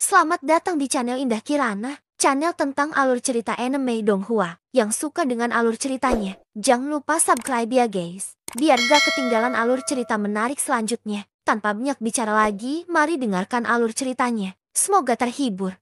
Selamat datang di channel Indah Kirana, channel tentang alur cerita anime Donghua. Yang suka dengan alur ceritanya, jangan lupa subscribe ya guys, biar gak ketinggalan alur cerita menarik selanjutnya. Tanpa banyak bicara lagi, mari dengarkan alur ceritanya. Semoga terhibur.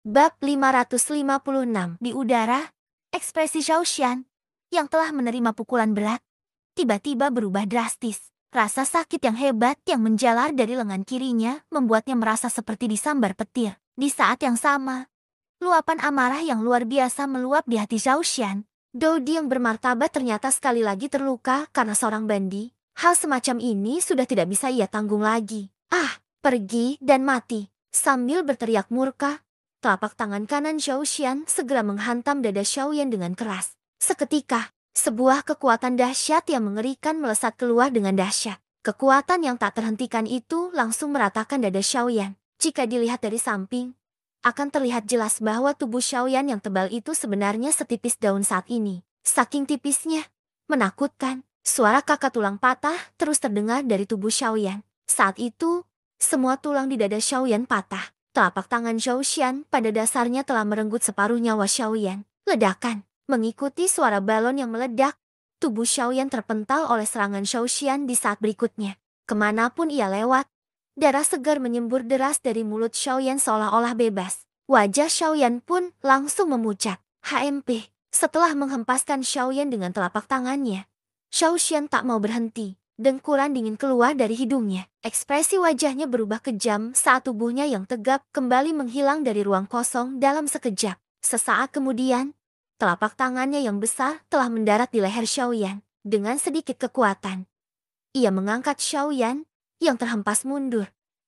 Bab 556. Di udara, ekspresi Zhao Xian, yang telah menerima pukulan berat, tiba-tiba berubah drastis. Rasa sakit yang hebat yang menjalar dari lengan kirinya membuatnya merasa seperti disambar petir. Di saat yang sama, luapan amarah yang luar biasa meluap di hati Zhao Xian. Dodi yang bermartabat ternyata sekali lagi terluka karena seorang bandi. Hal semacam ini sudah tidak bisa ia tanggung lagi. Ah, pergi dan mati. Sambil berteriak murka, telapak tangan kanan Zhao Xian segera menghantam dada Xiaoyan dengan keras. Seketika, sebuah kekuatan dahsyat yang mengerikan melesat keluar dengan dahsyat. Kekuatan yang tak terhentikan itu langsung meratakan dada Xiaoyan. Jika dilihat dari samping, akan terlihat jelas bahwa tubuh Xiaoyan yang tebal itu sebenarnya setipis daun saat ini. Saking tipisnya, menakutkan, suara kakak tulang patah terus terdengar dari tubuh Xiaoyan. Saat itu, semua tulang di dada Xiaoyan patah. Telapak tangan Zhao Xian pada dasarnya telah merenggut separuh nyawa Xiaoyan. Ledakan. Mengikuti suara balon yang meledak, tubuh Xiaoyan terpental oleh serangan Zhao Xian di saat berikutnya. Kemanapun ia lewat, darah segar menyembur deras dari mulut Xiaoyan seolah-olah bebas. Wajah Xiaoyan pun langsung memucat. HMP. Setelah menghempaskan Xiaoyan dengan telapak tangannya, Zhao Xian tak mau berhenti. Dengkuran dingin keluar dari hidungnya. Ekspresi wajahnya berubah kejam saat tubuhnya yang tegap kembali menghilang dari ruang kosong dalam sekejap. Sesaat kemudian, telapak tangannya yang besar telah mendarat di leher Xiaoyan. Dengan sedikit kekuatan, ia mengangkat Xiaoyan yang terhempas mundur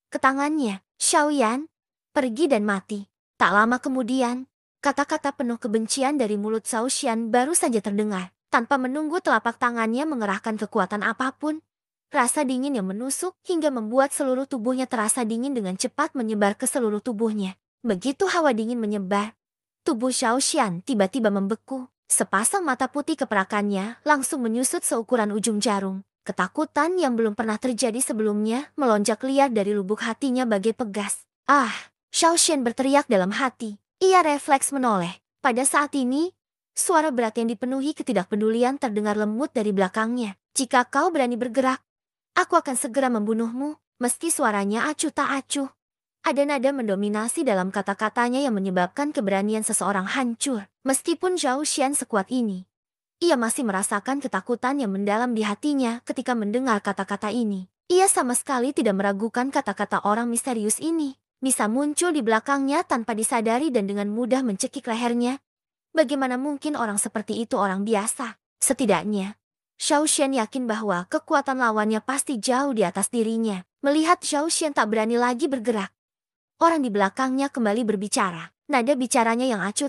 ke tangannya. Xiaoyan, pergi dan mati. Tak lama kemudian, kata-kata penuh kebencian dari mulut Zhao Xian baru saja terdengar. Tanpa menunggu telapak tangannya mengerahkan kekuatan apapun, rasa dingin yang menusuk hingga membuat seluruh tubuhnya terasa dingin dengan cepat menyebar ke seluruh tubuhnya. Begitu hawa dingin menyebar, tubuh Zhao Xian tiba-tiba membeku. Sepasang mata putih keperakannya langsung menyusut seukuran ujung jarum. Ketakutan yang belum pernah terjadi sebelumnya melonjak liar dari lubuk hatinya bagai pegas. Ah, Zhao Xian berteriak dalam hati. Ia refleks menoleh. Pada saat ini, suara berat yang dipenuhi ketidakpedulian terdengar lembut dari belakangnya. Jika kau berani bergerak, aku akan segera membunuhmu. Meski suaranya acuh tak acuh, ada nada mendominasi dalam kata-katanya yang menyebabkan keberanian seseorang hancur. Meskipun Zhao Xian sekuat ini, ia masih merasakan ketakutan yang mendalam di hatinya ketika mendengar kata-kata ini. Ia sama sekali tidak meragukan kata-kata orang misterius ini. Bisa muncul di belakangnya tanpa disadari dan dengan mudah mencekik lehernya. Bagaimana mungkin orang seperti itu orang biasa? Setidaknya, Zhao Xian yakin bahwa kekuatan lawannya pasti jauh di atas dirinya. Melihat Zhao Xian tak berani lagi bergerak, orang di belakangnya kembali berbicara. Nada bicaranya yang acuh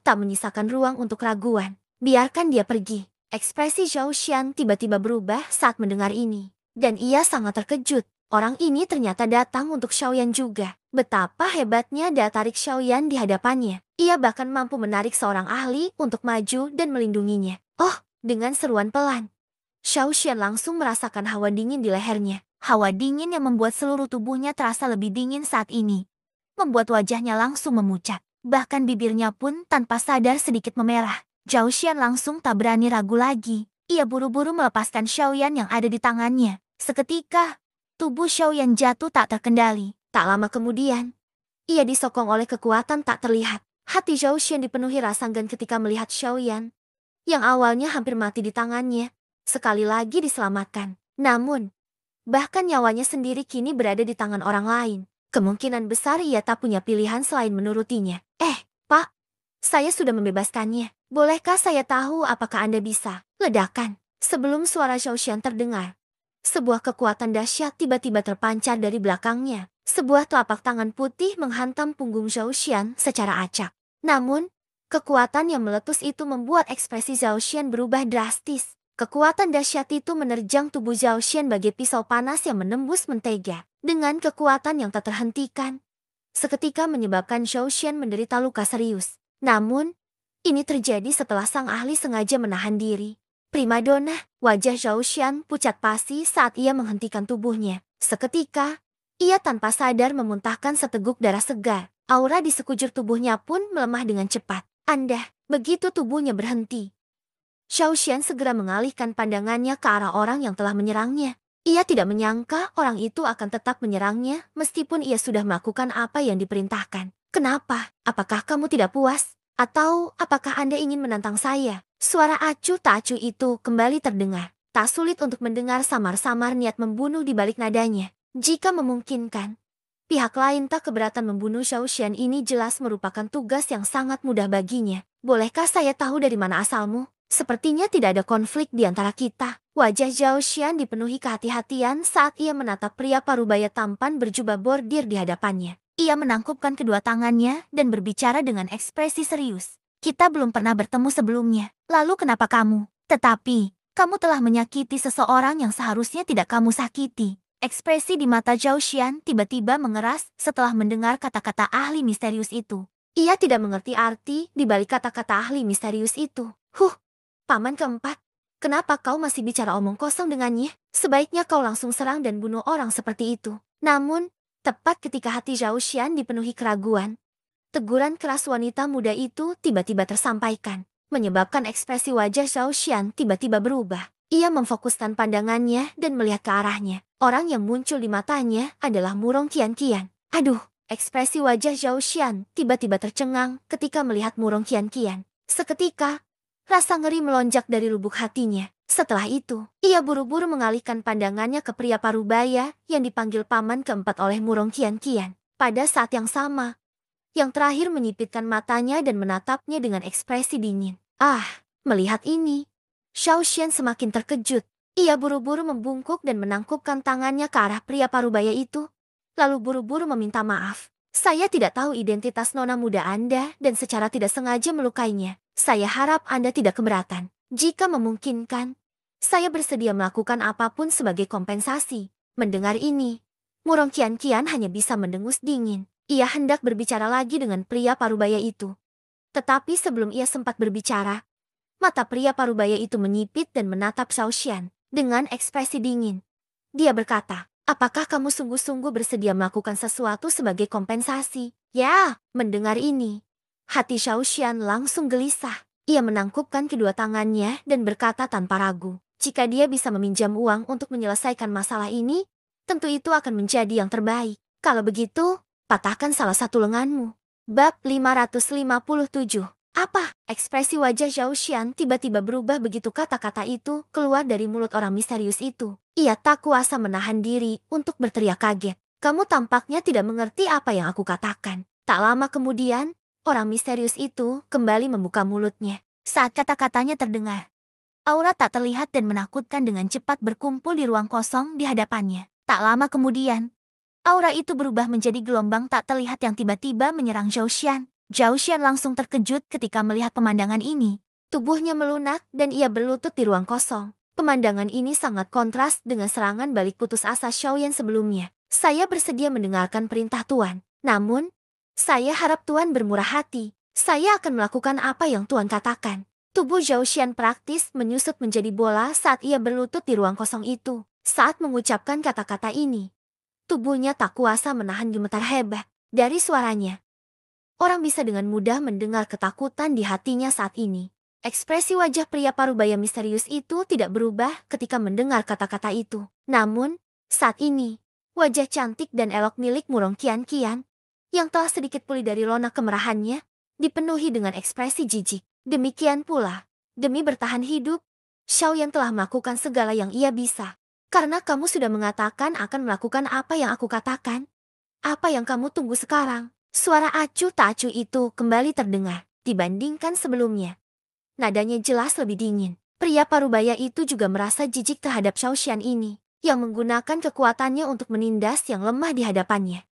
tak menyisakan ruang untuk raguan. Biarkan dia pergi. Ekspresi Zhao Xian tiba-tiba berubah saat mendengar ini. Dan ia sangat terkejut. Orang ini ternyata datang untuk Xiaoyan juga. Betapa hebatnya daya tarik Xiaoyan di hadapannya. Ia bahkan mampu menarik seorang ahli untuk maju dan melindunginya. Oh, dengan seruan pelan, Zhao Xian langsung merasakan hawa dingin di lehernya. Hawa dingin yang membuat seluruh tubuhnya terasa lebih dingin saat ini. Membuat wajahnya langsung memucat. Bahkan bibirnya pun tanpa sadar sedikit memerah. Zhao Xian langsung tak berani ragu lagi. Ia buru-buru melepaskan Xiaoyan yang ada di tangannya. Seketika, tubuh Xiaoyan jatuh tak terkendali. Tak lama kemudian, ia disokong oleh kekuatan tak terlihat. Hati Zhao Xian dipenuhi rasa enggan ketika melihat Xiaoyan yang awalnya hampir mati di tangannya, sekali lagi diselamatkan. Namun, bahkan nyawanya sendiri kini berada di tangan orang lain. Kemungkinan besar ia tak punya pilihan selain menurutinya. Pak, saya sudah membebaskannya. Bolehkah saya tahu apakah Anda bisa? Ledakan. Sebelum suara Zhao Xian terdengar, sebuah kekuatan dahsyat tiba-tiba terpancar dari belakangnya. Sebuah telapak tangan putih menghantam punggung Zhao Xian secara acak. Namun, kekuatan yang meletus itu membuat ekspresi Zhao Xian berubah drastis. Kekuatan dahsyat itu menerjang tubuh Zhao Xian bagai pisau panas yang menembus mentega. Dengan kekuatan yang tak terhentikan, seketika menyebabkan Zhao Xian menderita luka serius. Namun, ini terjadi setelah sang ahli sengaja menahan diri. Primadona, wajah Zhao Xian pucat pasi saat ia menghentikan tubuhnya. Seketika, Ia tanpa sadar memuntahkan seteguk darah segar. Aura di sekujur tubuhnya pun melemah dengan cepat. Begitu tubuhnya berhenti, Xiao Xian segera mengalihkan pandangannya ke arah orang yang telah menyerangnya. Ia tidak menyangka orang itu akan tetap menyerangnya meskipun ia sudah melakukan apa yang diperintahkan. Kenapa? Apakah kamu tidak puas? Atau apakah Anda ingin menantang saya? Suara acuh tak acuh itu kembali terdengar. Tak sulit untuk mendengar samar-samar niat membunuh di balik nadanya. Jika memungkinkan, pihak lain tak keberatan membunuh Xiao Xian ini jelas merupakan tugas yang sangat mudah baginya. Bolehkah saya tahu dari mana asalmu? Sepertinya tidak ada konflik di antara kita. Wajah Zhao Xian dipenuhi kehati-hatian saat ia menatap pria parubaya tampan berjubah bordir di hadapannya. Ia menangkupkan kedua tangannya dan berbicara dengan ekspresi serius. Kita belum pernah bertemu sebelumnya. Lalu kenapa kamu? Tetapi, kamu telah menyakiti seseorang yang seharusnya tidak kamu sakiti. Ekspresi di mata Zhao Xian tiba-tiba mengeras setelah mendengar kata-kata ahli misterius itu. Ia tidak mengerti arti di balik kata-kata ahli misterius itu. Paman keempat, kenapa kau masih bicara omong kosong dengannya? Sebaiknya kau langsung serang dan bunuh orang seperti itu. Namun, tepat ketika hati Zhao Xian dipenuhi keraguan, teguran keras wanita muda itu tiba-tiba tersampaikan, menyebabkan ekspresi wajah Zhao Xian tiba-tiba berubah. Ia memfokuskan pandangannya dan melihat ke arahnya. Orang yang muncul di matanya adalah Murong Qian-Qian. Ekspresi wajah Zhao Xian tiba-tiba tercengang ketika melihat Murong Qian-Qian. Seketika, rasa ngeri melonjak dari lubuk hatinya. Setelah itu, ia buru-buru mengalihkan pandangannya ke pria parubaya yang dipanggil paman keempat oleh Murong Qian-Qian. Pada saat yang sama, yang terakhir menyipitkan matanya dan menatapnya dengan ekspresi dingin. Melihat ini, Xiao Xian semakin terkejut. Ia buru-buru membungkuk dan menangkupkan tangannya ke arah pria parubaya itu, lalu buru-buru meminta maaf. Saya tidak tahu identitas nona muda Anda dan secara tidak sengaja melukainya. Saya harap Anda tidak keberatan. Jika memungkinkan, saya bersedia melakukan apapun sebagai kompensasi. Mendengar ini, Murong Qian-Qian hanya bisa mendengus dingin. Ia hendak berbicara lagi dengan pria parubaya itu. Tetapi sebelum ia sempat berbicara, mata pria parubaya itu menyipit dan menatap Xiao Xian dengan ekspresi dingin. Dia berkata, apakah kamu sungguh-sungguh bersedia melakukan sesuatu sebagai kompensasi? Ya, mendengar ini, hati Xiao Xian langsung gelisah. Ia menangkupkan kedua tangannya dan berkata tanpa ragu, jika dia bisa meminjam uang untuk menyelesaikan masalah ini, tentu itu akan menjadi yang terbaik. Kalau begitu, patahkan salah satu lenganmu. Bab 557. Apa? Ekspresi wajah Zhao Xian tiba-tiba berubah begitu kata-kata itu keluar dari mulut orang misterius itu. Ia tak kuasa menahan diri untuk berteriak kaget. Kamu tampaknya tidak mengerti apa yang aku katakan. Tak lama kemudian, orang misterius itu kembali membuka mulutnya. Saat kata-katanya terdengar, aura tak terlihat dan menakutkan dengan cepat berkumpul di ruang kosong di hadapannya. Tak lama kemudian, aura itu berubah menjadi gelombang tak terlihat yang tiba-tiba menyerang Zhao Xian. Zhao Xian langsung terkejut ketika melihat pemandangan ini. Tubuhnya melunak dan ia berlutut di ruang kosong. Pemandangan ini sangat kontras dengan serangan balik putus asa Xiaoyan sebelumnya. Saya bersedia mendengarkan perintah Tuan. Namun, saya harap Tuan bermurah hati. Saya akan melakukan apa yang Tuan katakan. Tubuh Zhao Xian praktis menyusut menjadi bola saat ia berlutut di ruang kosong itu. Saat mengucapkan kata-kata ini, tubuhnya tak kuasa menahan gemetar hebat. Dari suaranya, orang bisa dengan mudah mendengar ketakutan di hatinya saat ini. Ekspresi wajah pria parubaya misterius itu tidak berubah ketika mendengar kata-kata itu. Namun, saat ini, wajah cantik dan elok milik Murong Qian-Qian, yang telah sedikit pulih dari lona kemerahannya, dipenuhi dengan ekspresi jijik. Demikian pula, demi bertahan hidup, Xiaoyan telah melakukan segala yang ia bisa. Karena kamu sudah mengatakan akan melakukan apa yang aku katakan. Apa yang kamu tunggu sekarang? Suara acuh tak acuh itu kembali terdengar dibandingkan sebelumnya. Nadanya jelas lebih dingin. Pria parubaya itu juga merasa jijik terhadap Xiao Xian ini, yang menggunakan kekuatannya untuk menindas yang lemah di hadapannya.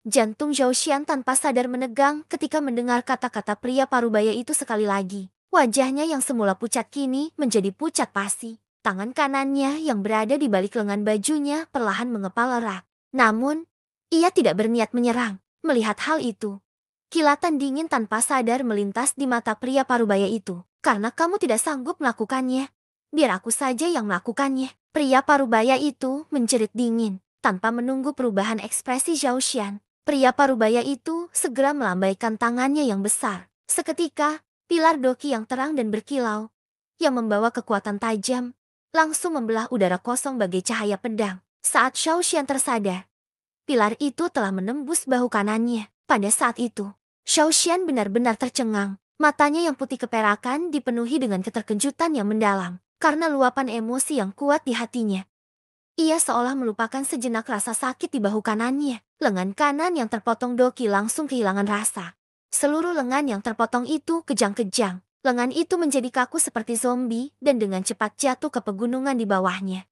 Jantung Zhao Xian tanpa sadar menegang ketika mendengar kata-kata pria parubaya itu sekali lagi. Wajahnya yang semula pucat kini menjadi pucat pasi. Tangan kanannya yang berada di balik lengan bajunya perlahan mengepal erat. Namun, ia tidak berniat menyerang. Melihat hal itu, kilatan dingin tanpa sadar melintas di mata pria parubaya itu. Karena kamu tidak sanggup melakukannya, biar aku saja yang melakukannya. Pria parubaya itu menjerit dingin. Tanpa menunggu perubahan ekspresi Zhao Xian, pria parubaya itu segera melambaikan tangannya yang besar. Seketika, pilar doki yang terang dan berkilau, yang membawa kekuatan tajam, langsung membelah udara kosong bagai cahaya pedang. Saat Zhao Xian tersadar, pilar itu telah menembus bahu kanannya. Pada saat itu, Zhao Xian benar-benar tercengang. Matanya yang putih keperakan dipenuhi dengan keterkejutan yang mendalam, karena luapan emosi yang kuat di hatinya. Ia seolah melupakan sejenak rasa sakit di bahu kanannya. Lengan kanan yang terpotong doki langsung kehilangan rasa. Seluruh lengan yang terpotong itu kejang-kejang. Lengan itu menjadi kaku seperti zombie dan dengan cepat jatuh ke pegunungan di bawahnya.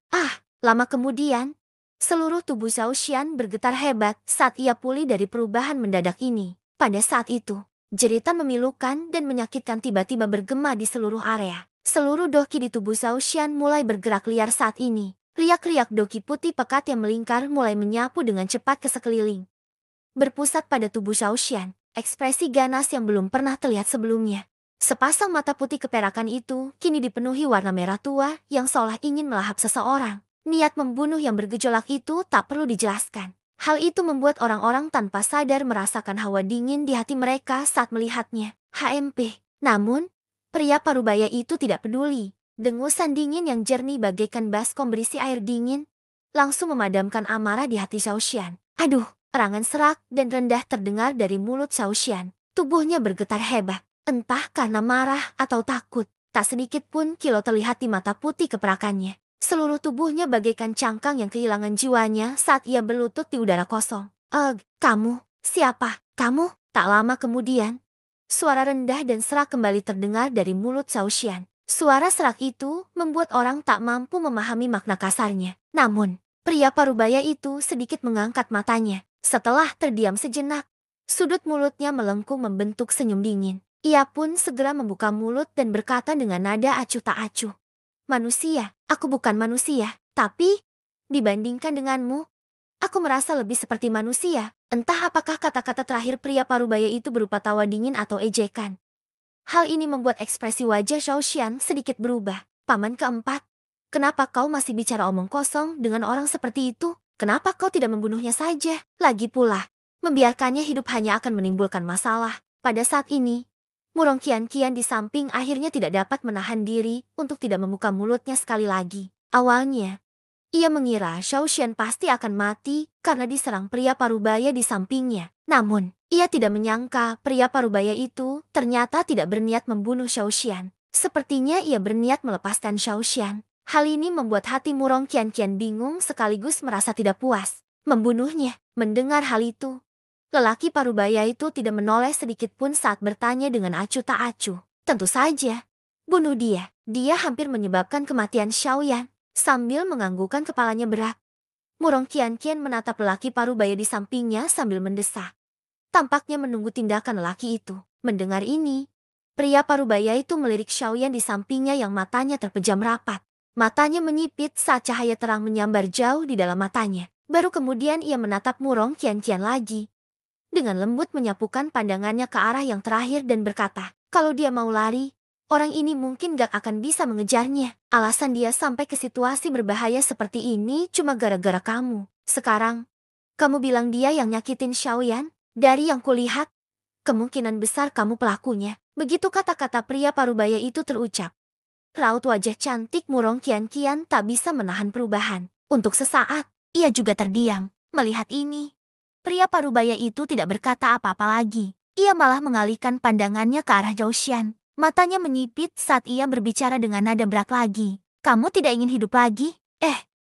Lama kemudian, seluruh tubuh Zhao Xian bergetar hebat saat ia pulih dari perubahan mendadak ini. Pada saat itu, jeritan memilukan dan menyakitkan tiba-tiba bergema di seluruh area. Seluruh doki di tubuh Zhao Xian mulai bergerak liar saat ini. Riak-riak doki putih pekat yang melingkar mulai menyapu dengan cepat ke sekeliling. Berpusat pada tubuh Zhao Xian, ekspresi ganas yang belum pernah terlihat sebelumnya. Sepasang mata putih keperakan itu kini dipenuhi warna merah tua yang seolah ingin melahap seseorang. Niat membunuh yang bergejolak itu tak perlu dijelaskan. Hal itu membuat orang-orang tanpa sadar merasakan hawa dingin di hati mereka saat melihatnya. HMP. Namun, pria parubaya itu tidak peduli. Dengusan dingin yang jernih bagaikan baskom berisi air dingin langsung memadamkan amarah di hati Zhao Xian. Aduh, erangan serak dan rendah terdengar dari mulut Zhao Xian. Tubuhnya bergetar hebat, entah karena marah atau takut. Tak sedikit pun kilau terlihat di mata putih keperakannya. Seluruh tubuhnya bagaikan cangkang yang kehilangan jiwanya saat ia berlutut di udara kosong. Kamu, siapa? Kamu? Tak lama kemudian, suara rendah dan serak kembali terdengar dari mulut Zhao Xian. Suara serak itu membuat orang tak mampu memahami makna kasarnya. Namun, pria parubaya itu sedikit mengangkat matanya. Setelah terdiam sejenak, sudut mulutnya melengkung membentuk senyum dingin. Ia pun segera membuka mulut dan berkata dengan nada acuh tak acuh. Manusia, aku bukan manusia, tapi dibandingkan denganmu, aku merasa lebih seperti manusia. Entah apakah kata-kata terakhir pria parubaya itu berupa tawa dingin atau ejekan. Hal ini membuat ekspresi wajah Zhao Xian sedikit berubah. Paman keempat, kenapa kau masih bicara omong kosong dengan orang seperti itu? Kenapa kau tidak membunuhnya saja? Lagi pula, membiarkannya hidup hanya akan menimbulkan masalah. Pada saat ini, Murong Qian-Qian di samping akhirnya tidak dapat menahan diri untuk tidak membuka mulutnya sekali lagi. Awalnya, ia mengira Zhao Xian pasti akan mati karena diserang pria parubaya di sampingnya. Namun, ia tidak menyangka pria parubaya itu ternyata tidak berniat membunuh Zhao Xian. Sepertinya ia berniat melepaskan Zhao Xian. Hal ini membuat hati Murong Qian-Qian bingung sekaligus merasa tidak puas. Membunuhnya. Mendengar hal itu, lelaki parubaya itu tidak menoleh sedikit pun saat bertanya dengan acuh tak acuh. Tentu saja, bunuh dia. Dia hampir menyebabkan kematian Xiaoyan. Sambil menganggukkan kepalanya berat, Murong Qian-Qian menatap lelaki parubaya di sampingnya sambil mendesah. Tampaknya menunggu tindakan lelaki itu. Mendengar ini, pria parubaya itu melirik Xiaoyan di sampingnya yang matanya terpejam rapat. Matanya menyipit saat cahaya terang menyambar jauh di dalam matanya. Baru kemudian ia menatap Murong Qian-Qian lagi. Dengan lembut menyapukan pandangannya ke arah yang terakhir dan berkata, kalau dia mau lari, orang ini mungkin gak akan bisa mengejarnya. Alasan dia sampai ke situasi berbahaya seperti ini cuma gara-gara kamu. Sekarang, kamu bilang dia yang nyakitin Xiaoyan? Dari yang kulihat, kemungkinan besar kamu pelakunya. Begitu kata-kata pria parubaya itu terucap, raut wajah cantik Murong Qian-Qian tak bisa menahan perubahan. Untuk sesaat, ia juga terdiam. Melihat ini, pria parubaya itu tidak berkata apa-apa lagi. Ia malah mengalihkan pandangannya ke arah Zhao Xian. Matanya menyipit saat ia berbicara dengan nada berat lagi. Kamu tidak ingin hidup lagi?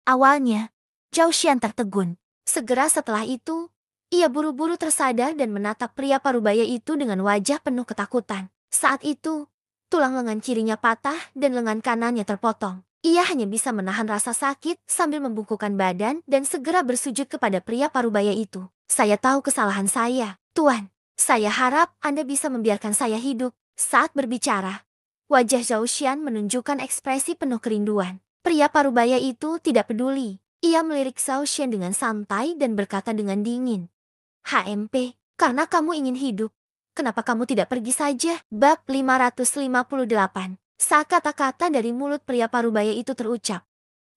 Awalnya, Zhao Xian tertegun. Segera setelah itu, ia buru-buru tersadar dan menatap pria parubaya itu dengan wajah penuh ketakutan. Saat itu, tulang lengan kirinya patah dan lengan kanannya terpotong. Ia hanya bisa menahan rasa sakit sambil membungkukkan badan dan segera bersujud kepada pria parubaya itu. Saya tahu kesalahan saya, Tuan. Saya harap Anda bisa membiarkan saya hidup. Saat berbicara, wajah Zhao Xian menunjukkan ekspresi penuh kerinduan. Pria parubaya itu tidak peduli. Ia melirik Zhao Xian dengan santai dan berkata dengan dingin. HMP, karena kamu ingin hidup, kenapa kamu tidak pergi saja? Bab 558. Saat kata-kata dari mulut pria parubaya itu terucap,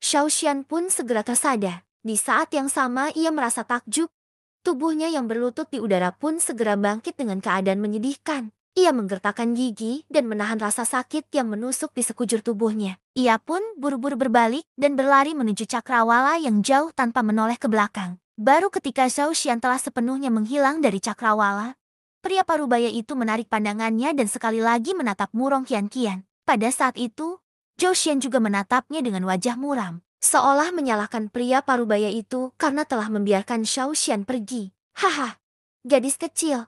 Zhao Xian pun segera tersadar. Di saat yang sama ia merasa takjub. Tubuhnya yang berlutut di udara pun segera bangkit dengan keadaan menyedihkan. Ia menggertakkan gigi dan menahan rasa sakit yang menusuk di sekujur tubuhnya. Ia pun buru-buru berbalik dan berlari menuju cakrawala yang jauh tanpa menoleh ke belakang. Baru ketika Zhao Xian telah sepenuhnya menghilang dari cakrawala, pria parubaya itu menarik pandangannya dan sekali lagi menatap Murong Qianqian. Pada saat itu, Zhao Xian juga menatapnya dengan wajah muram, seolah menyalahkan pria parubaya itu karena telah membiarkan Zhao Xian pergi. Haha, gadis kecil,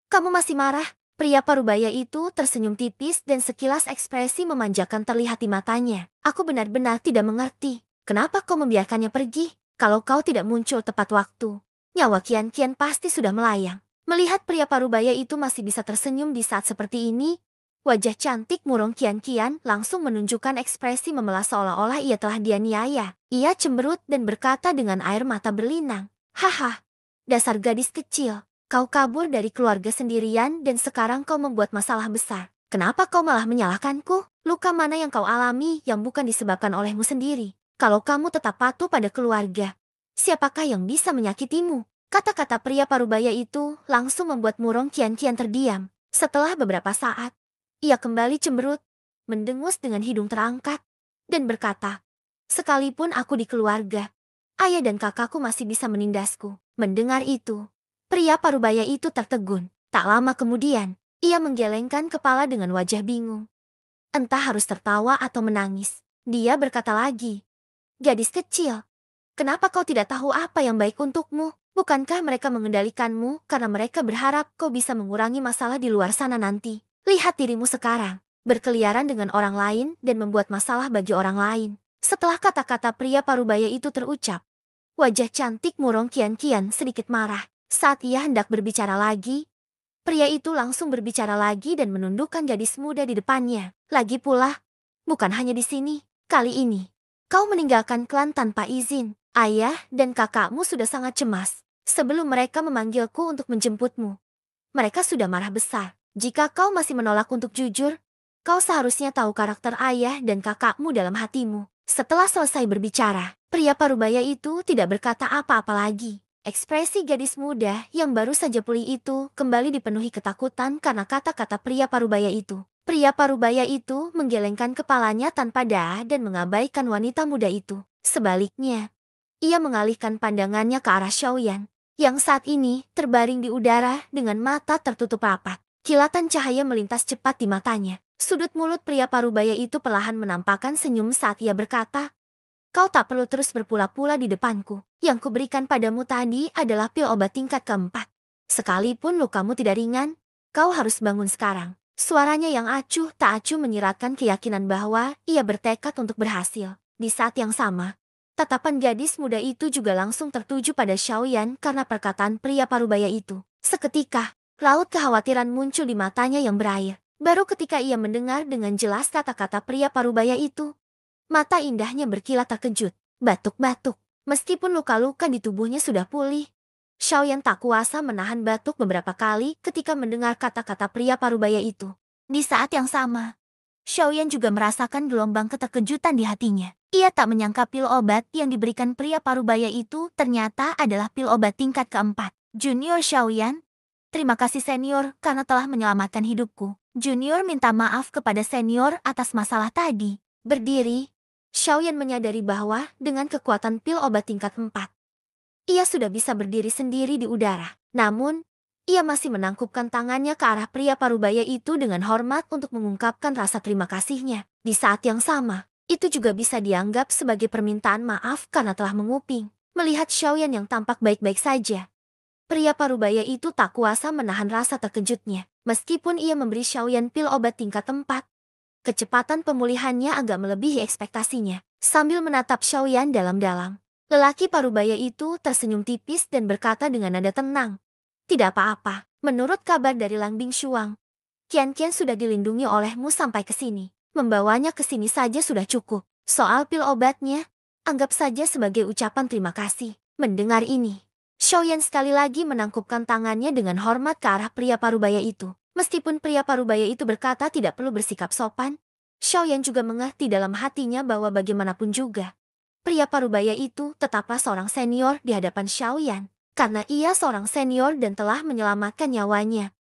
kamu masih marah? Pria parubaya itu tersenyum tipis dan sekilas ekspresi memanjakan terlihat di matanya. Aku benar-benar tidak mengerti. Kenapa kau membiarkannya pergi? Kalau kau tidak muncul tepat waktu, nyawa Qianqian pasti sudah melayang. Melihat pria parubaya itu masih bisa tersenyum di saat seperti ini, wajah cantik Murong Qianqian langsung menunjukkan ekspresi memelas seolah-olah ia telah dianiaya. Ia cemberut dan berkata dengan air mata berlinang, "Haha, dasar gadis kecil. Kau kabur dari keluarga sendirian dan sekarang kau membuat masalah besar. Kenapa kau malah menyalahkanku? Luka mana yang kau alami yang bukan disebabkan olehmu sendiri? Kalau kamu tetap patuh pada keluarga, siapakah yang bisa menyakitimu?" Kata-kata pria parubaya itu langsung membuat Murong Qianqian terdiam. Setelah beberapa saat, ia kembali cemberut, mendengus dengan hidung terangkat, dan berkata, "Sekalipun aku di keluarga, ayah dan kakakku masih bisa menindasku." Mendengar itu, pria parubaya itu tertegun. Tak lama kemudian, ia menggelengkan kepala dengan wajah bingung. Entah harus tertawa atau menangis. Dia berkata lagi, "Gadis kecil, kenapa kau tidak tahu apa yang baik untukmu? Bukankah mereka mengendalikanmu karena mereka berharap kau bisa mengurangi masalah di luar sana nanti? Lihat dirimu sekarang, berkeliaran dengan orang lain dan membuat masalah bagi orang lain." Setelah kata-kata pria parubaya itu terucap, wajah cantik Murong Qianqian sedikit marah. Saat ia hendak berbicara lagi, pria itu langsung berbicara lagi dan menundukkan gadis muda di depannya. Lagi pula, bukan hanya di sini, kali ini, kau meninggalkan klan tanpa izin. Ayah dan kakakmu sudah sangat cemas. Sebelum mereka memanggilku untuk menjemputmu, mereka sudah marah besar. Jika kau masih menolak untuk jujur, kau seharusnya tahu karakter ayah dan kakakmu dalam hatimu. Setelah selesai berbicara, pria parubaya itu tidak berkata apa-apa lagi. Ekspresi gadis muda yang baru saja pulih itu kembali dipenuhi ketakutan karena kata-kata pria parubaya itu. Pria parubaya itu menggelengkan kepalanya tanpa daya dan mengabaikan wanita muda itu. Sebaliknya, ia mengalihkan pandangannya ke arah Xiaoyan, yang saat ini terbaring di udara dengan mata tertutup rapat. Kilatan cahaya melintas cepat di matanya. Sudut mulut pria parubaya itu perlahan menampakkan senyum saat ia berkata, "Kau tak perlu terus berpula-pula di depanku. Yang kuberikan padamu tadi adalah pil obat tingkat keempat. Sekalipun lukamu tidak ringan, kau harus bangun sekarang." Suaranya yang acuh tak acuh menyiratkan keyakinan bahwa ia bertekad untuk berhasil. Di saat yang sama, tatapan gadis muda itu juga langsung tertuju pada Xiaoyan karena perkataan pria parubaya itu. Seketika, raut kekhawatiran muncul di matanya yang berair. Baru ketika ia mendengar dengan jelas kata-kata pria parubaya itu, mata indahnya berkilat terkejut, batuk-batuk. Meskipun luka-luka di tubuhnya sudah pulih, Xiaoyan tak kuasa menahan batuk beberapa kali ketika mendengar kata-kata pria parubaya itu. Di saat yang sama, Xiaoyan juga merasakan gelombang keterkejutan di hatinya. Ia tak menyangka pil obat yang diberikan pria parubaya itu ternyata adalah pil obat tingkat keempat. Junior Xiaoyan, terima kasih senior karena telah menyelamatkan hidupku. Junior minta maaf kepada senior atas masalah tadi. Berdiri, Xiaoyan menyadari bahwa dengan kekuatan pil obat tingkat 4, ia sudah bisa berdiri sendiri di udara. Namun, ia masih menangkupkan tangannya ke arah pria parubaya itu dengan hormat untuk mengungkapkan rasa terima kasihnya. Di saat yang sama, itu juga bisa dianggap sebagai permintaan maaf karena telah menguping. Melihat Xiaoyan yang tampak baik-baik saja, pria parubaya itu tak kuasa menahan rasa terkejutnya. Meskipun ia memberi Xiaoyan pil obat tingkat 4, kecepatan pemulihannya agak melebihi ekspektasinya. Sambil menatap Xiaoyan dalam-dalam, lelaki parubaya itu tersenyum tipis dan berkata dengan nada tenang, "Tidak apa-apa, menurut kabar dari Lang Bingshuang, Qianqian sudah dilindungi olehmu sampai ke sini. Membawanya ke sini saja sudah cukup. Soal pil obatnya, anggap saja sebagai ucapan terima kasih." Mendengar ini, Xiaoyan sekali lagi menangkupkan tangannya dengan hormat ke arah pria parubaya itu. Meskipun pria parubaya itu berkata tidak perlu bersikap sopan, Xiaoyan juga mengerti dalam hatinya bahwa bagaimanapun juga, Pria parubaya itu tetaplah seorang senior di hadapan Xiaoyan, karena ia seorang senior dan telah menyelamatkan nyawanya.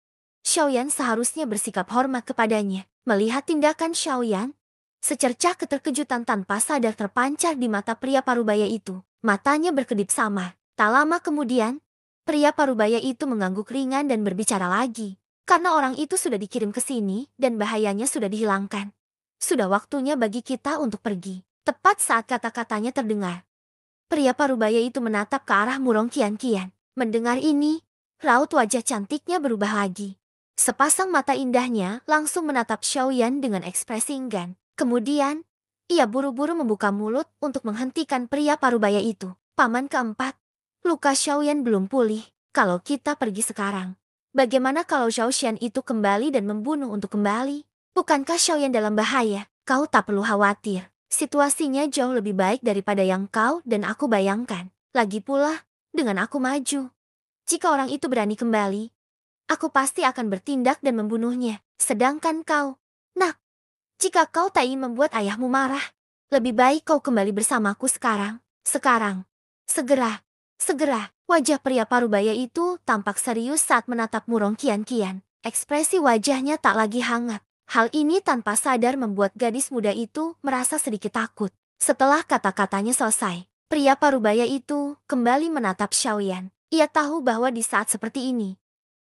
Xiaoyan seharusnya bersikap hormat kepadanya. Melihat tindakan Xiaoyan, secercah keterkejutan tanpa sadar terpancar di mata pria parubaya itu. Matanya berkedip samar. Tak lama kemudian, pria parubaya itu mengangguk ringan dan berbicara lagi. Karena orang itu sudah dikirim ke sini dan bahayanya sudah dihilangkan. Sudah waktunya bagi kita untuk pergi. Tepat saat kata-katanya terdengar, pria parubaya itu menatap ke arah Murong Qian-Qian. Mendengar ini, raut wajah cantiknya berubah lagi. Sepasang mata indahnya langsung menatap Xiaoyan dengan ekspresi enggan. Kemudian, ia buru-buru membuka mulut untuk menghentikan pria parubaya itu. Paman keempat, luka Xiaoyan belum pulih. Kalau kita pergi sekarang, bagaimana kalau Zhao Xian itu kembali dan membunuh untuk kembali? Bukankah Xiaoyan dalam bahaya? Kau tak perlu khawatir. Situasinya jauh lebih baik daripada yang kau dan aku bayangkan. Lagi pula, dengan aku maju, jika orang itu berani kembali, aku pasti akan bertindak dan membunuhnya. Sedangkan kau, nak, jika kau tak ingin membuat ayahmu marah, lebih baik kau kembali bersamaku sekarang. Sekarang. Segera. Segera. Wajah pria parubaya itu tampak serius saat menatap Murong Qian-Qian. Ekspresi wajahnya tak lagi hangat. Hal ini tanpa sadar membuat gadis muda itu merasa sedikit takut. Setelah kata-katanya selesai, pria parubaya itu kembali menatap Xiaoyan. Ia tahu bahwa di saat seperti ini,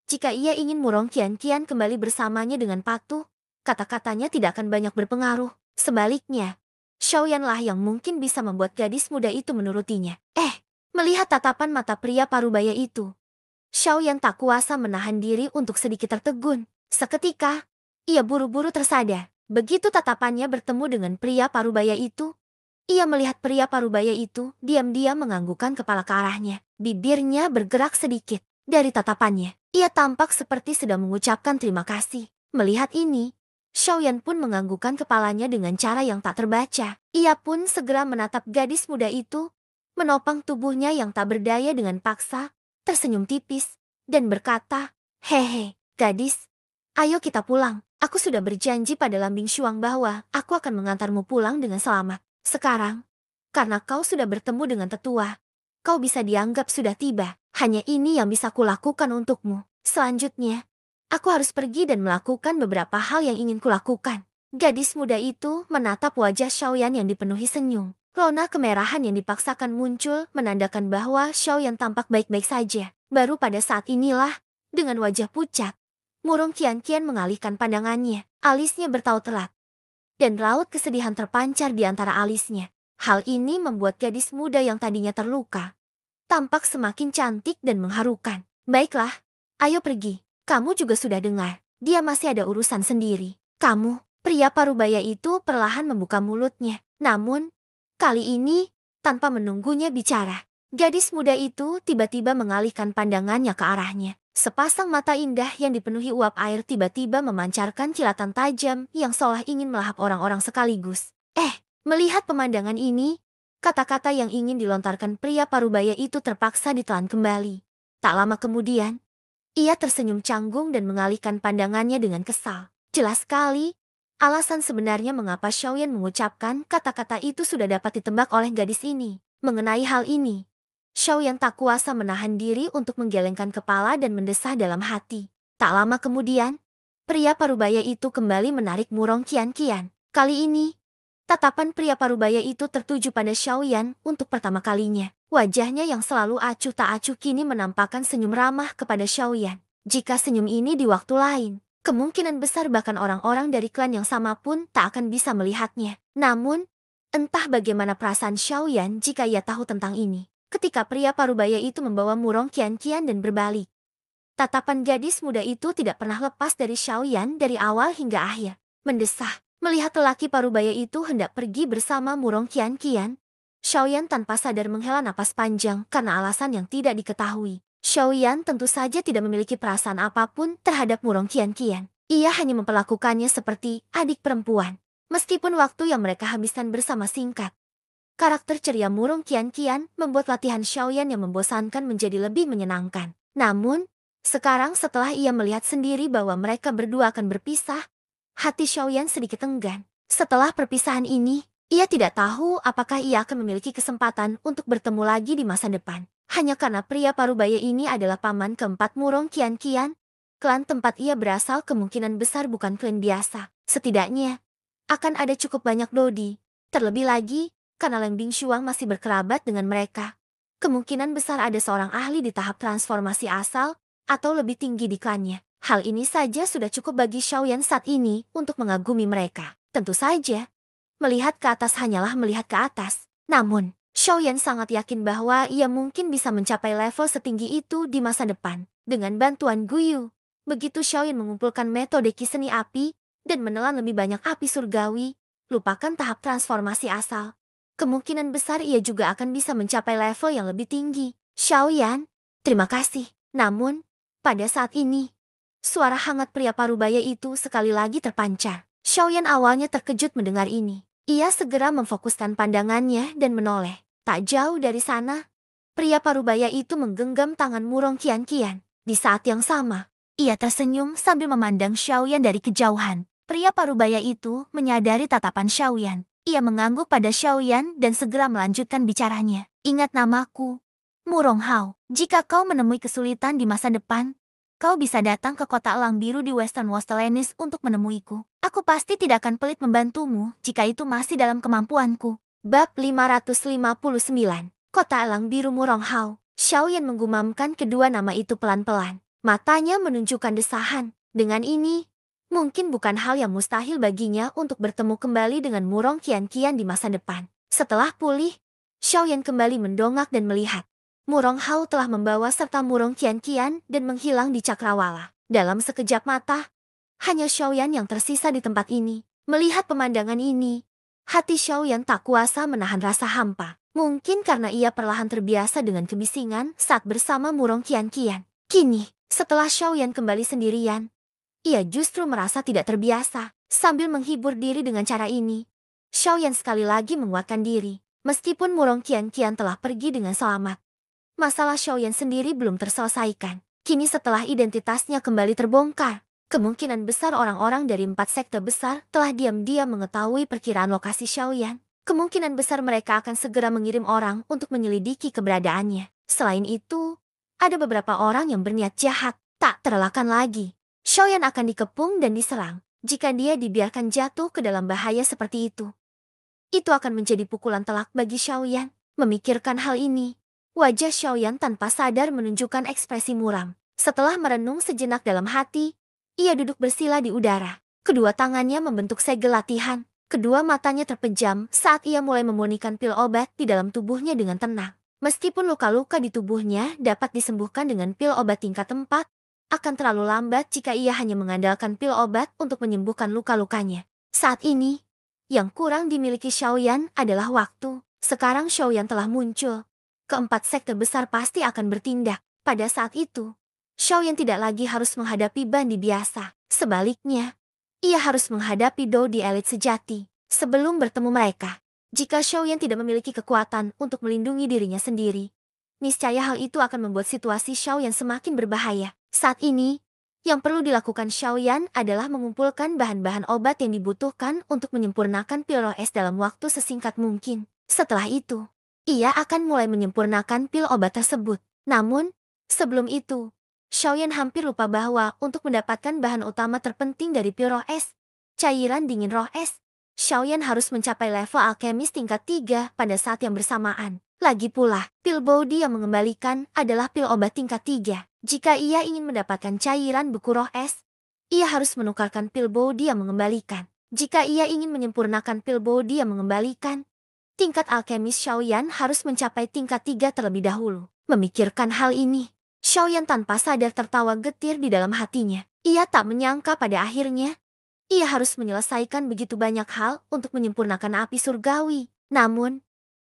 jika ia ingin Murong Qian-Qian kembali bersamanya dengan patuh, kata-katanya tidak akan banyak berpengaruh. Sebaliknya, Xiaoyanlah yang mungkin bisa membuat gadis muda itu menurutinya. Melihat tatapan mata pria parubaya itu, Xiaoyan tak kuasa menahan diri untuk sedikit tertegun. Seketika, ia buru-buru tersadar. Begitu tatapannya bertemu dengan pria parubaya itu, ia melihat pria parubaya itu diam-diam menganggukkan kepala ke arahnya. Bibirnya bergerak sedikit. Dari tatapannya, ia tampak seperti sedang mengucapkan terima kasih. Melihat ini, Xiaoyan pun menganggukkan kepalanya dengan cara yang tak terbaca. Ia pun segera menatap gadis muda itu, menopang tubuhnya yang tak berdaya dengan paksa, tersenyum tipis, dan berkata, "Hehe, gadis, ayo kita pulang. Aku sudah berjanji pada Lambing Shuang bahwa aku akan mengantarmu pulang dengan selamat. Sekarang, karena kau sudah bertemu dengan tetua, kau bisa dianggap sudah tiba. Hanya ini yang bisa kulakukan untukmu. Selanjutnya, aku harus pergi dan melakukan beberapa hal yang ingin kulakukan." Gadis muda itu menatap wajah Xiaoyan yang dipenuhi senyum. Rona kemerahan yang dipaksakan muncul menandakan bahwa Xiaoyan tampak baik-baik saja. Baru pada saat inilah, dengan wajah pucat, Murong Qian-Qian mengalihkan pandangannya. Alisnya bertaut erat, dan raut kesedihan terpancar di antara alisnya. Hal ini membuat gadis muda yang tadinya terluka tampak semakin cantik dan mengharukan. "Baiklah, ayo pergi. Kamu juga sudah dengar, dia masih ada urusan sendiri. Kamu." Pria parubaya itu perlahan membuka mulutnya. Namun, kali ini, tanpa menunggunya bicara, gadis muda itu tiba-tiba mengalihkan pandangannya ke arahnya. Sepasang mata indah yang dipenuhi uap air tiba-tiba memancarkan kilatan tajam yang seolah ingin melahap orang-orang sekaligus. Melihat pemandangan ini, kata-kata yang ingin dilontarkan pria parubaya itu terpaksa ditelan kembali. Tak lama kemudian, ia tersenyum canggung dan mengalihkan pandangannya dengan kesal. Jelas sekali, alasan sebenarnya mengapa Xiaoyan mengucapkan kata-kata itu sudah dapat ditebak oleh gadis ini. Mengenai hal ini, Xiaoyan tak kuasa menahan diri untuk menggelengkan kepala dan mendesah dalam hati. Tak lama kemudian, pria parubaya itu kembali menarik Murong Qian-Qian. Kali ini, tatapan pria parubaya itu tertuju pada Xiaoyan untuk pertama kalinya. Wajahnya yang selalu acuh tak acuh kini menampakkan senyum ramah kepada Xiaoyan. Jika senyum ini di waktu lain, kemungkinan besar bahkan orang-orang dari klan yang sama pun tak akan bisa melihatnya. Namun, entah bagaimana perasaan Xiaoyan jika ia tahu tentang ini. Ketika pria parubaya itu membawa Murong Qian-Qian dan berbalik, tatapan gadis muda itu tidak pernah lepas dari Xiaoyan dari awal hingga akhir. Mendesah, melihat lelaki parubaya itu hendak pergi bersama Murong Qian-Qian, Xiaoyan tanpa sadar menghela napas panjang karena alasan yang tidak diketahui. Xiaoyan tentu saja tidak memiliki perasaan apapun terhadap Murong Qian-Qian. Ia hanya memperlakukannya seperti adik perempuan. Meskipun waktu yang mereka habiskan bersama singkat, karakter ceria Murong Qian-Qian membuat latihan Xiaoyan yang membosankan menjadi lebih menyenangkan. Namun, sekarang setelah ia melihat sendiri bahwa mereka berdua akan berpisah, hati Xiaoyan sedikit enggan. Setelah perpisahan ini, Ia tidak tahu apakah ia akan memiliki kesempatan untuk bertemu lagi di masa depan. Hanya karena pria parubaya ini adalah paman keempat Murong Qian. Klan tempat ia berasal kemungkinan besar bukan klan biasa. Setidaknya, akan ada cukup banyak Lodi. Terlebih lagi, karena Leng Bingshuang masih berkerabat dengan mereka. Kemungkinan besar ada seorang ahli di tahap transformasi asal, atau lebih tinggi di klannya. Hal ini saja sudah cukup bagi Xiaoyan saat ini untuk mengagumi mereka. Tentu saja, melihat ke atas hanyalah melihat ke atas. Namun, Xiaoyan sangat yakin bahwa ia mungkin bisa mencapai level setinggi itu di masa depan. Dengan bantuan Guyu, begitu Xiaoyan mengumpulkan metode Ki Seni Api dan menelan lebih banyak api surgawi, lupakan tahap transformasi asal. Kemungkinan besar ia juga akan bisa mencapai level yang lebih tinggi. Xiaoyan, terima kasih. Namun, pada saat ini, suara hangat pria parubaya itu sekali lagi terpancar. Xiaoyan awalnya terkejut mendengar ini. Ia segera memfokuskan pandangannya dan menoleh. Tak jauh dari sana, pria parubaya itu menggenggam tangan Murong Qian. Di saat yang sama, ia tersenyum sambil memandang Xiaoyan dari kejauhan. Pria parubaya itu menyadari tatapan Xiaoyan. Ia mengangguk pada Xiaoyan dan segera melanjutkan bicaranya. Ingat namaku, Murong Hao. Jika kau menemui kesulitan di masa depan, kau bisa datang ke kota elang biru di Western Wastelandis untuk menemuiku. Aku pasti tidak akan pelit membantumu jika itu masih dalam kemampuanku. Bab 559. Kota Elang Biru Murong Hao. Xiaoyan menggumamkan kedua nama itu pelan-pelan. Matanya menunjukkan desahan. Dengan ini, mungkin bukan hal yang mustahil baginya untuk bertemu kembali dengan Murong Qian di masa depan. Setelah pulih, Xiaoyan kembali mendongak dan melihat. Murong Hao telah membawa serta Murong Qian dan menghilang di cakrawala. Dalam sekejap mata, hanya Xiaoyan yang tersisa di tempat ini. Melihat pemandangan ini, hati Xiaoyan tak kuasa menahan rasa hampa. Mungkin karena ia perlahan terbiasa dengan kebisingan saat bersama Murong Qian. Kini, setelah Xiaoyan kembali sendirian, ia justru merasa tidak terbiasa. Sambil menghibur diri dengan cara ini, Xiaoyan sekali lagi menguatkan diri. Meskipun Murong Qian telah pergi dengan selamat, masalah Xiaoyan sendiri belum terselesaikan. Kini setelah identitasnya kembali terbongkar, kemungkinan besar orang-orang dari 4 sekte besar telah diam-diam mengetahui perkiraan lokasi Xiaoyan. Kemungkinan besar mereka akan segera mengirim orang untuk menyelidiki keberadaannya. Selain itu, ada beberapa orang yang berniat jahat. Tak terelakkan lagi, Xiaoyan akan dikepung dan diserang. Jika dia dibiarkan jatuh ke dalam bahaya seperti itu akan menjadi pukulan telak bagi Xiaoyan. Memikirkan hal ini, wajah Xiaoyan tanpa sadar menunjukkan ekspresi muram. Setelah merenung sejenak dalam hati, ia duduk bersila di udara. Kedua tangannya membentuk segel latihan. Kedua matanya terpejam saat ia mulai memurnikan pil obat di dalam tubuhnya dengan tenang. Meskipun luka-luka di tubuhnya dapat disembuhkan dengan pil obat tingkat 4, akan terlalu lambat jika ia hanya mengandalkan pil obat untuk menyembuhkan luka-lukanya. Saat ini, yang kurang dimiliki Xiaoyan adalah waktu. Sekarang Xiaoyan telah muncul. Keempat sekte besar pasti akan bertindak. Pada saat itu, Xiaoyan tidak lagi harus menghadapi bandi biasa. Sebaliknya, ia harus menghadapi Dou di elit sejati. Sebelum bertemu mereka, jika Xiaoyan tidak memiliki kekuatan untuk melindungi dirinya sendiri, niscaya hal itu akan membuat situasi Xiaoyan semakin berbahaya. Saat ini, yang perlu dilakukan Xiaoyan adalah mengumpulkan bahan-bahan obat yang dibutuhkan untuk menyempurnakan pil roh es dalam waktu sesingkat mungkin. Setelah itu, ia akan mulai menyempurnakan pil obat tersebut. Namun, sebelum itu, Xiaoyan hampir lupa bahwa untuk mendapatkan bahan utama terpenting dari pil roh es, cairan dingin roh es, Xiaoyan harus mencapai level alkemis tingkat 3 pada saat yang bersamaan. Lagi pula, pil body yang mengembalikan adalah pil obat tingkat 3. Jika ia ingin mendapatkan cairan beku roh es, ia harus menukarkan pil body yang mengembalikan. Jika ia ingin menyempurnakan pil body yang mengembalikan, tingkat alkemis Xiaoyan harus mencapai tingkat 3 terlebih dahulu. Memikirkan hal ini, Xiaoyan tanpa sadar tertawa getir di dalam hatinya. Ia tak menyangka pada akhirnya, ia harus menyelesaikan begitu banyak hal untuk menyempurnakan api surgawi. Namun,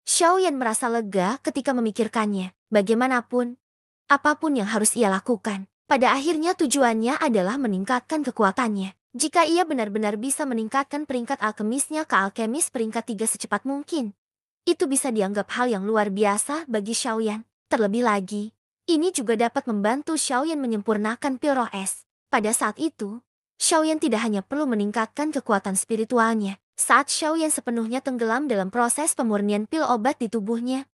Xiaoyan merasa lega ketika memikirkannya. Bagaimanapun, apapun yang harus ia lakukan, pada akhirnya tujuannya adalah meningkatkan kekuatannya. Jika ia benar-benar bisa meningkatkan peringkat alkemisnya ke alkemis peringkat 3 secepat mungkin, itu bisa dianggap hal yang luar biasa bagi Xiaoyan. Terlebih lagi, ini juga dapat membantu Xiaoyan menyempurnakan pil roh es. Pada saat itu, Xiaoyan tidak hanya perlu meningkatkan kekuatan spiritualnya, saat Xiaoyan sepenuhnya tenggelam dalam proses pemurnian pil obat di tubuhnya.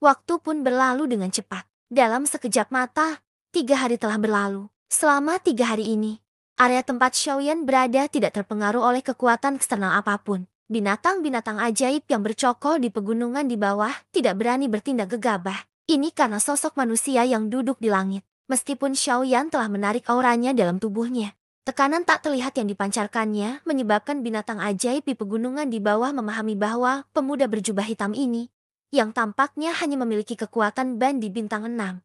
Waktu pun berlalu dengan cepat. Dalam sekejap mata, 3 hari telah berlalu. Selama 3 hari ini, area tempat Xiaoyan berada tidak terpengaruh oleh kekuatan eksternal apapun. Binatang-binatang ajaib yang bercokol di pegunungan di bawah tidak berani bertindak gegabah. Ini karena sosok manusia yang duduk di langit. Meskipun Xiaoyan telah menarik auranya dalam tubuhnya, tekanan tak terlihat yang dipancarkannya menyebabkan binatang ajaib di pegunungan di bawah memahami bahwa pemuda berjubah hitam ini, yang tampaknya hanya memiliki kekuatan bandi bintang 6,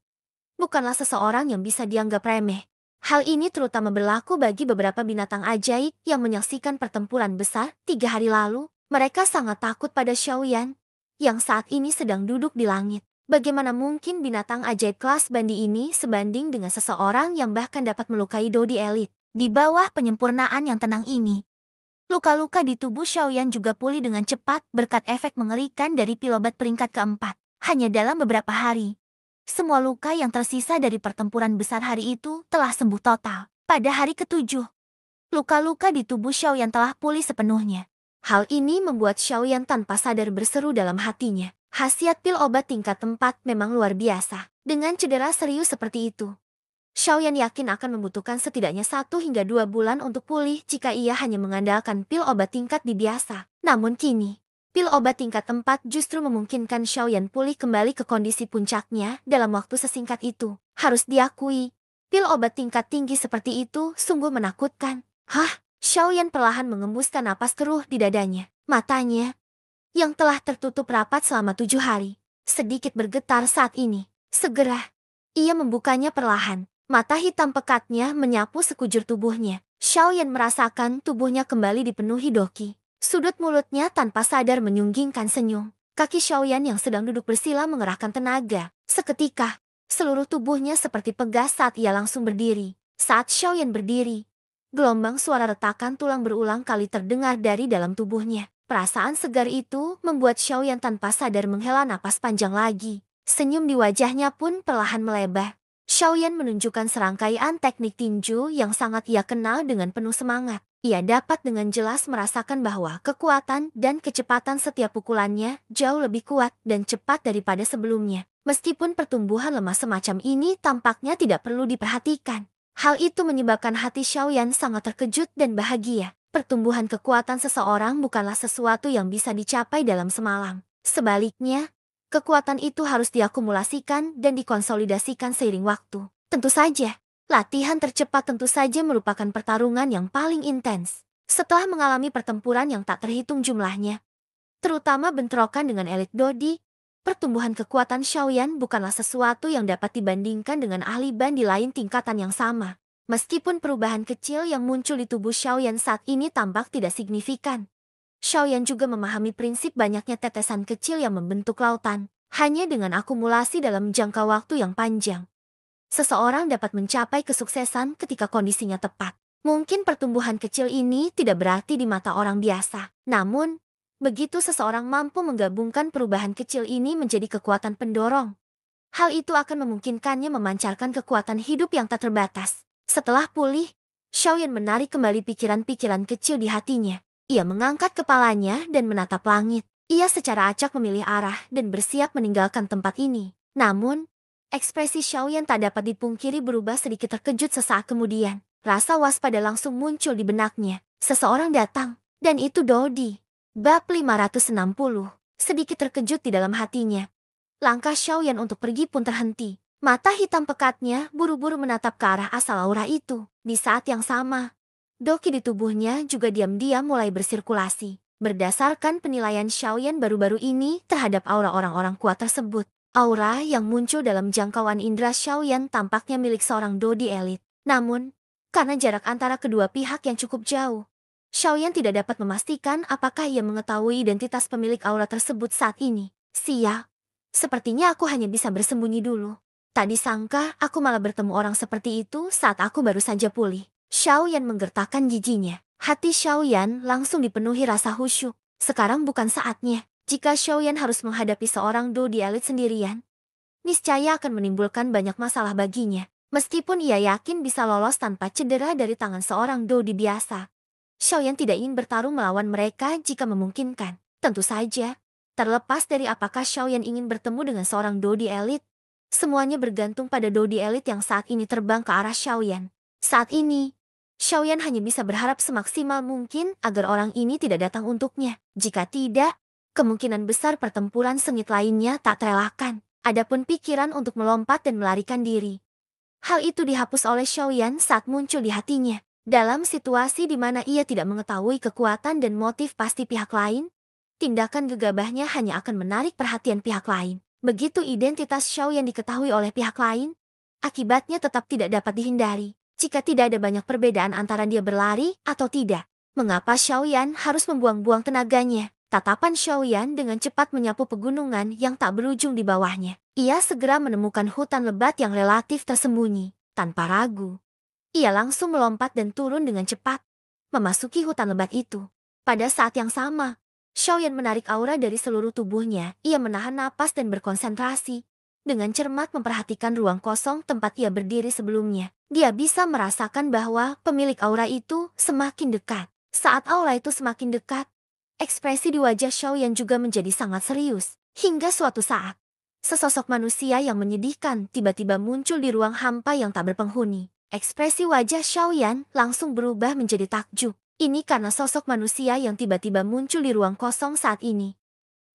bukanlah seseorang yang bisa dianggap remeh. Hal ini terutama berlaku bagi beberapa binatang ajaib yang menyaksikan pertempuran besar 3 hari lalu. Mereka sangat takut pada Xiaoyan, yang saat ini sedang duduk di langit. Bagaimana mungkin binatang ajaib kelas bandi ini sebanding dengan seseorang yang bahkan dapat melukai Dodi elit? Di bawah penyempurnaan yang tenang ini, luka-luka di tubuh Xiaoyan juga pulih dengan cepat berkat efek mengerikan dari pil obat peringkat keempat. Hanya dalam beberapa hari, semua luka yang tersisa dari pertempuran besar hari itu telah sembuh total. Pada hari ke-7, luka-luka di tubuh Xiaoyan telah pulih sepenuhnya. Hal ini membuat Xiaoyan tanpa sadar berseru dalam hatinya. Khasiat pil obat tingkat 4 memang luar biasa. Dengan cedera serius seperti itu, Xiaoyan yakin akan membutuhkan setidaknya 1 hingga 2 bulan untuk pulih jika ia hanya mengandalkan pil obat tingkat di biasa. Namun kini, pil obat tingkat 4 justru memungkinkan Xiaoyan pulih kembali ke kondisi puncaknya dalam waktu sesingkat itu. Harus diakui, pil obat tingkat tinggi seperti itu sungguh menakutkan. Xiaoyan perlahan mengembuskan napas keruh di dadanya. Matanya, yang telah tertutup rapat selama 7 hari, sedikit bergetar saat ini. Segera, ia membukanya perlahan. Mata hitam pekatnya menyapu sekujur tubuhnya. Xiaoyan merasakan tubuhnya kembali dipenuhi doki. Sudut mulutnya tanpa sadar menyunggingkan senyum. Kaki Xiaoyan yang sedang duduk bersila mengerahkan tenaga. Seketika, seluruh tubuhnya seperti pegas saat ia langsung berdiri. Saat Xiaoyan berdiri, gelombang suara retakan tulang berulang kali terdengar dari dalam tubuhnya. Perasaan segar itu membuat Xiaoyan tanpa sadar menghela napas panjang lagi. Senyum di wajahnya pun perlahan melebar. Xiaoyan menunjukkan serangkaian teknik tinju yang sangat ia kenal dengan penuh semangat. Ia dapat dengan jelas merasakan bahwa kekuatan dan kecepatan setiap pukulannya jauh lebih kuat dan cepat daripada sebelumnya. Meskipun pertumbuhan lemah semacam ini tampaknya tidak perlu diperhatikan, hal itu menyebabkan hati Xiaoyan sangat terkejut dan bahagia. Pertumbuhan kekuatan seseorang bukanlah sesuatu yang bisa dicapai dalam semalam. Sebaliknya, kekuatan itu harus diakumulasikan dan dikonsolidasikan seiring waktu. Tentu saja, latihan tercepat tentu saja merupakan pertarungan yang paling intens. Setelah mengalami pertempuran yang tak terhitung jumlahnya, terutama bentrokan dengan elit Dodi, pertumbuhan kekuatan Xiaoyan bukanlah sesuatu yang dapat dibandingkan dengan ahli bandi lain tingkatan yang sama. Meskipun perubahan kecil yang muncul di tubuh Xiaoyan saat ini tampak tidak signifikan, Xiaoyan juga memahami prinsip banyaknya tetesan kecil yang membentuk lautan. Hanya dengan akumulasi dalam jangka waktu yang panjang, seseorang dapat mencapai kesuksesan ketika kondisinya tepat. Mungkin pertumbuhan kecil ini tidak berarti di mata orang biasa. Namun, begitu seseorang mampu menggabungkan perubahan kecil ini menjadi kekuatan pendorong, hal itu akan memungkinkannya memancarkan kekuatan hidup yang tak terbatas. Setelah pulih, Xiaoyan menarik kembali pikiran-pikiran kecil di hatinya. Ia mengangkat kepalanya dan menatap langit. Ia secara acak memilih arah dan bersiap meninggalkan tempat ini. Namun, ekspresi Xiaoyan tak dapat dipungkiri berubah sedikit terkejut sesaat kemudian. Rasa waspada langsung muncul di benaknya. Seseorang datang, dan itu Dodi. Bab 560. Sedikit terkejut di dalam hatinya. Langkah Xiaoyan untuk pergi pun terhenti. Mata hitam pekatnya buru-buru menatap ke arah asal aura itu. Di saat yang sama, doki di tubuhnya juga diam-diam mulai bersirkulasi. Berdasarkan penilaian Xiaoyan baru-baru ini terhadap aura orang-orang kuat tersebut, aura yang muncul dalam jangkauan indera Xiaoyan tampaknya milik seorang Dodi elit. Namun, karena jarak antara kedua pihak yang cukup jauh, Xiaoyan tidak dapat memastikan apakah ia mengetahui identitas pemilik aura tersebut saat ini. Sial, sepertinya aku hanya bisa bersembunyi dulu. Tak disangka aku malah bertemu orang seperti itu saat aku baru saja pulih. Xiaoyan menggertakkan giginya. Hati Xiaoyan langsung dipenuhi rasa khusyuk. Sekarang bukan saatnya. Jika Xiaoyan harus menghadapi seorang Dodi elit sendirian, niscaya akan menimbulkan banyak masalah baginya. Meskipun ia yakin bisa lolos tanpa cedera dari tangan seorang Dodi biasa, Xiaoyan tidak ingin bertarung melawan mereka jika memungkinkan. Tentu saja, terlepas dari apakah Xiaoyan ingin bertemu dengan seorang Dodi elit, semuanya bergantung pada Dodi elit yang saat ini terbang ke arah Xiaoyan. Saat ini, Xiaoyan hanya bisa berharap semaksimal mungkin agar orang ini tidak datang untuknya. Jika tidak, kemungkinan besar pertempuran sengit lainnya tak terelakkan. Adapun pikiran untuk melompat dan melarikan diri, hal itu dihapus oleh Xiaoyan saat muncul di hatinya. Dalam situasi di mana ia tidak mengetahui kekuatan dan motif pasti pihak lain, tindakan gegabahnya hanya akan menarik perhatian pihak lain. Begitu identitas Xiaoyan diketahui oleh pihak lain, akibatnya tetap tidak dapat dihindari. Jika tidak ada banyak perbedaan antara dia berlari atau tidak, mengapa Xiaoyan harus membuang-buang tenaganya? Tatapan Xiaoyan dengan cepat menyapu pegunungan yang tak berujung di bawahnya. Ia segera menemukan hutan lebat yang relatif tersembunyi. Tanpa ragu, ia langsung melompat dan turun dengan cepat, memasuki hutan lebat itu. Pada saat yang sama, Xiaoyan menarik aura dari seluruh tubuhnya. Ia menahan napas dan berkonsentrasi. Dengan cermat memperhatikan ruang kosong tempat ia berdiri sebelumnya. Dia bisa merasakan bahwa pemilik aura itu semakin dekat. Saat aura itu semakin dekat, ekspresi di wajah Xiaoyan juga menjadi sangat serius. Hingga suatu saat, sesosok manusia yang menyedihkan tiba-tiba muncul di ruang hampa yang tak berpenghuni. Ekspresi wajah Xiaoyan langsung berubah menjadi takjub. Ini karena sosok manusia yang tiba-tiba muncul di ruang kosong saat ini.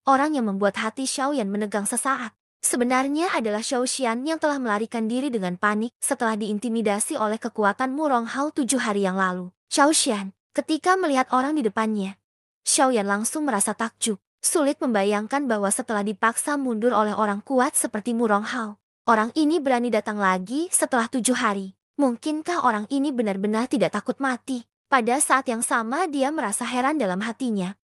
Orang yang membuat hati Xiaoyan menegang sesaat, sebenarnya adalah Xiao Xian yang telah melarikan diri dengan panik setelah diintimidasi oleh kekuatan Murong Hao 7 hari yang lalu. Xiao Xian, ketika melihat orang di depannya, Xiaoyan langsung merasa takjub. Sulit membayangkan bahwa setelah dipaksa mundur oleh orang kuat seperti Murong Hao, orang ini berani datang lagi setelah 7 hari. Mungkinkah orang ini benar-benar tidak takut mati? Pada saat yang sama dia merasa heran dalam hatinya.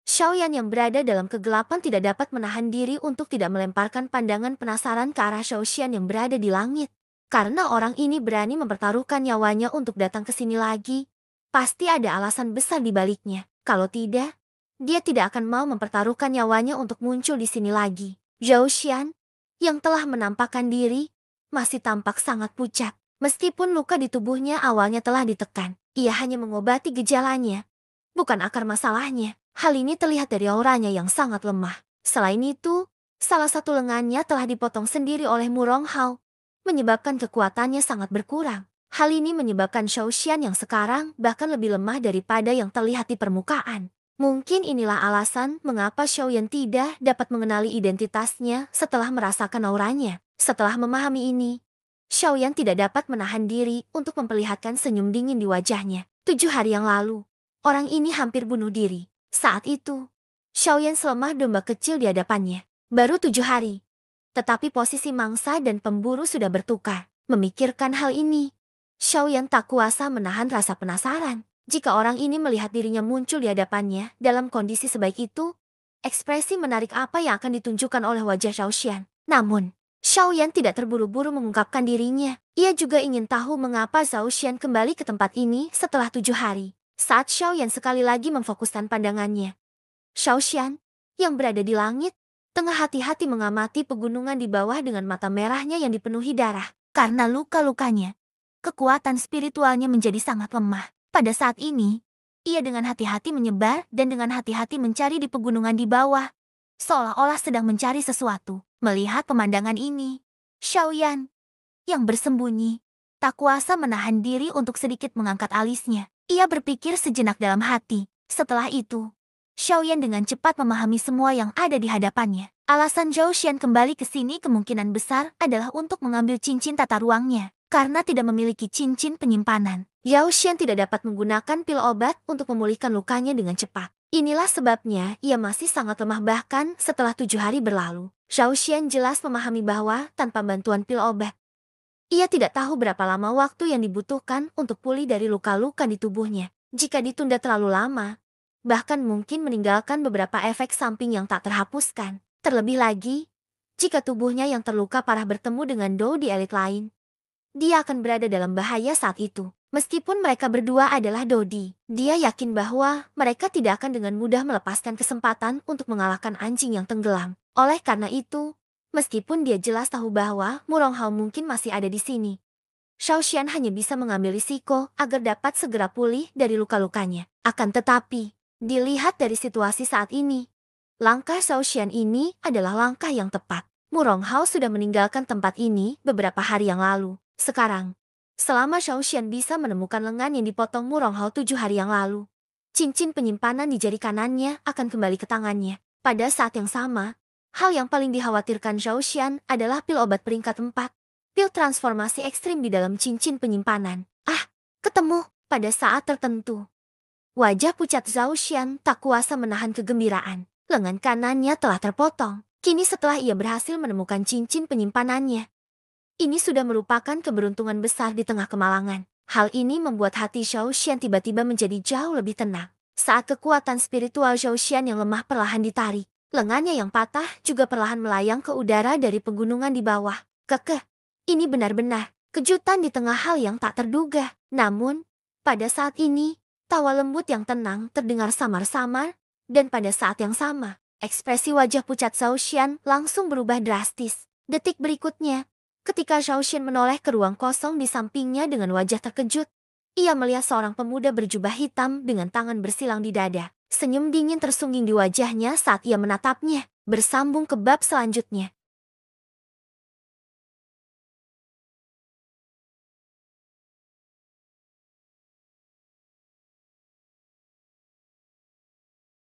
Xiaoyan yang berada dalam kegelapan tidak dapat menahan diri untuk tidak melemparkan pandangan penasaran ke arah Xiao Xian yang berada di langit. Karena orang ini berani mempertaruhkan nyawanya untuk datang ke sini lagi, pasti ada alasan besar di baliknya. Kalau tidak, dia tidak akan mau mempertaruhkan nyawanya untuk muncul di sini lagi. Xiao Xian, yang telah menampakkan diri, masih tampak sangat pucat. Meskipun luka di tubuhnya awalnya telah ditekan, ia hanya mengobati gejalanya, bukan akar masalahnya. Hal ini terlihat dari auranya yang sangat lemah. Selain itu, salah satu lengannya telah dipotong sendiri oleh Murong Hao, menyebabkan kekuatannya sangat berkurang. Hal ini menyebabkan Xiao Xian yang sekarang bahkan lebih lemah daripada yang terlihat di permukaan. Mungkin inilah alasan mengapa Xiaoyan tidak dapat mengenali identitasnya setelah merasakan auranya. Setelah memahami ini, Xiaoyan tidak dapat menahan diri untuk memperlihatkan senyum dingin di wajahnya. 7 hari yang lalu, orang ini hampir bunuh diri. Saat itu, Xiaoyan selemah domba kecil di hadapannya. Baru 7 hari. Tetapi posisi mangsa dan pemburu sudah bertukar. Memikirkan hal ini, Xiaoyan tak kuasa menahan rasa penasaran. Jika orang ini melihat dirinya muncul di hadapannya dalam kondisi sebaik itu, ekspresi menarik apa yang akan ditunjukkan oleh wajah Xiao Xian. Namun, Xiaoyan tidak terburu-buru mengungkapkan dirinya. Ia juga ingin tahu mengapa Xiao Xian kembali ke tempat ini setelah 7 hari. Saat Xiaoyan sekali lagi memfokuskan pandangannya, Xiao Xian, yang berada di langit, tengah hati-hati mengamati pegunungan di bawah dengan mata merahnya yang dipenuhi darah. Karena luka-lukanya, kekuatan spiritualnya menjadi sangat lemah. Pada saat ini, ia dengan hati-hati menyebar dan dengan hati-hati mencari di pegunungan di bawah, seolah-olah sedang mencari sesuatu. Melihat pemandangan ini, Xiaoyan, yang bersembunyi, tak kuasa menahan diri untuk sedikit mengangkat alisnya. Ia berpikir sejenak dalam hati. Setelah itu, Xiaoyan dengan cepat memahami semua yang ada di hadapannya. Alasan Zhao Xian kembali ke sini kemungkinan besar adalah untuk mengambil cincin tata ruangnya. Karena tidak memiliki cincin penyimpanan, Zhao Xian tidak dapat menggunakan pil obat untuk memulihkan lukanya dengan cepat. Inilah sebabnya ia masih sangat lemah bahkan setelah 7 hari berlalu. Zhao Xian jelas memahami bahwa tanpa bantuan pil obat, ia tidak tahu berapa lama waktu yang dibutuhkan untuk pulih dari luka-luka di tubuhnya. Jika ditunda terlalu lama, bahkan mungkin meninggalkan beberapa efek samping yang tak terhapuskan. Terlebih lagi, jika tubuhnya yang terluka parah bertemu dengan Dodi elit lain, dia akan berada dalam bahaya saat itu. Meskipun mereka berdua adalah Dodi, dia yakin bahwa mereka tidak akan dengan mudah melepaskan kesempatan untuk mengalahkan anjing yang tenggelam. Oleh karena itu, meskipun dia jelas tahu bahwa Murong Hao mungkin masih ada di sini, Shao Xian hanya bisa mengambil risiko agar dapat segera pulih dari luka-lukanya. Akan tetapi, dilihat dari situasi saat ini, langkah Shao Xian ini adalah langkah yang tepat. Mu Ronghao sudah meninggalkan tempat ini beberapa hari yang lalu. Sekarang, selama Shao Xian bisa menemukan lengan yang dipotong Mu Ronghao 7 hari yang lalu, cincin penyimpanan di jari kanannya akan kembali ke tangannya. Pada saat yang sama, hal yang paling dikhawatirkan Shao Xian adalah pil obat peringkat 4. Pil transformasi ekstrim di dalam cincin penyimpanan. Ah, ketemu. Pada saat tertentu, wajah pucat Zhao Xian tak kuasa menahan kegembiraan. Lengan kanannya telah terpotong. Kini setelah ia berhasil menemukan cincin penyimpanannya, ini sudah merupakan keberuntungan besar di tengah kemalangan. Hal ini membuat hati Shao Xian tiba-tiba menjadi jauh lebih tenang. Saat kekuatan spiritual Shao Xian yang lemah perlahan ditarik, lengannya yang patah juga perlahan melayang ke udara dari pegunungan di bawah. Kekeh, ini benar-benar kejutan di tengah hal yang tak terduga. Namun, pada saat ini, tawa lembut yang tenang terdengar samar-samar, dan pada saat yang sama, ekspresi wajah pucat Shao Xian langsung berubah drastis. Detik berikutnya, ketika Shao Xian menoleh ke ruang kosong di sampingnya dengan wajah terkejut, ia melihat seorang pemuda berjubah hitam dengan tangan bersilang di dada. Senyum dingin tersungging di wajahnya saat ia menatapnya. Bersambung ke bab selanjutnya.